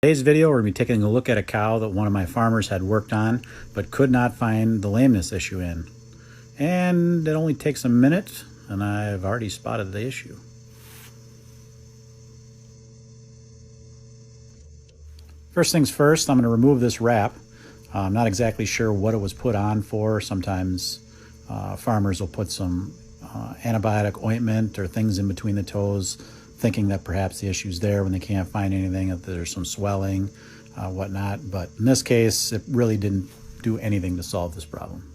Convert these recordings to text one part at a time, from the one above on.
Today's video, we're going to be taking a look at a cow that one of my farmers had worked on, but could not find the lameness issue in. And it only takes a minute, and I've already spotted the issue. First things first, I'm going to remove this wrap. I'm not exactly sure what it was put on for. Sometimes farmers will put some antibiotic ointment or things in between the toes, thinking that perhaps the issue's there when they can't find anything, that there's some swelling, whatnot. But in this case, it really didn't do anything to solve this problem.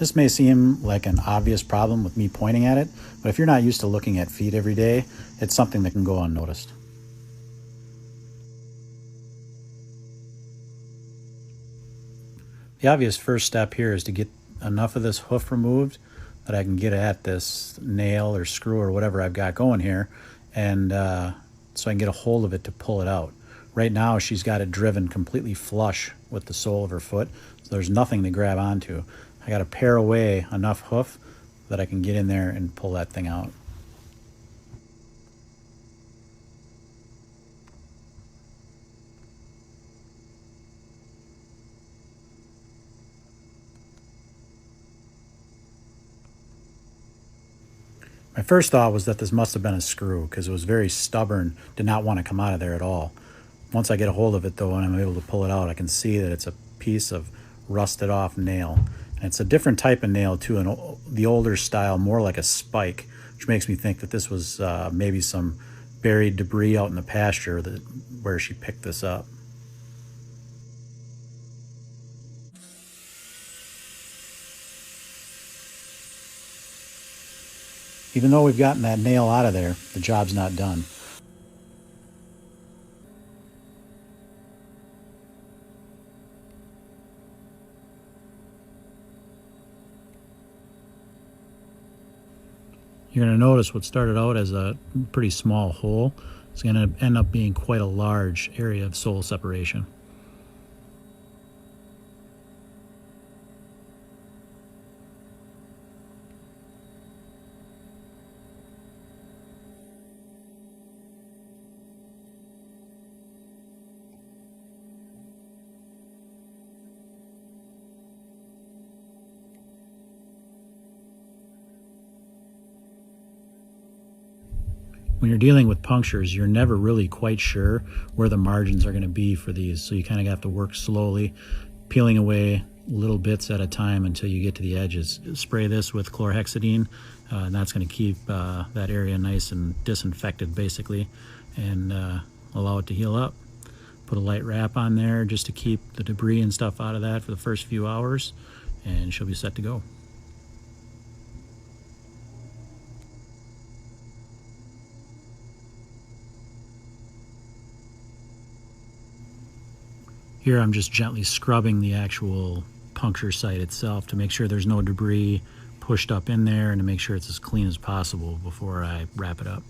This may seem like an obvious problem with me pointing at it, but if you're not used to looking at feet every day, it's something that can go unnoticed. The obvious first step here is to get enough of this hoof removed that I can get at this nail or screw or whatever I've got going here, and so I can get a hold of it to pull it out. Right now she's got it driven completely flush with the sole of her foot, so there's nothing to grab onto. I got to pare away enough hoof that I can get in there and pull that thing out. My first thought was that this must have been a screw because it was very stubborn, did not want to come out of there at all. Once I get a hold of it though and I'm able to pull it out, I can see that it's a piece of rusted off nail. And it's a different type of nail too, the older style, more like a spike, which makes me think that this was maybe some buried debris out in the pasture where she picked this up. Even though we've gotten that nail out of there, the job's not done. You're going to notice what started out as a pretty small hole is going to end up being quite a large area of sole separation. When you're dealing with punctures, you're never really quite sure where the margins are going to be for these, so you kind of have to work slowly, peeling away little bits at a time until you get to the edges. Spray this with chlorhexidine, and that's going to keep that area nice and disinfected basically, and allow it to heal up. Put a light wrap on there just to keep the debris and stuff out of that for the first few hours, and she'll be set to go. Here I'm just gently scrubbing the actual puncture site itself to make sure there's no debris pushed up in there and to make sure it's as clean as possible before I wrap it up.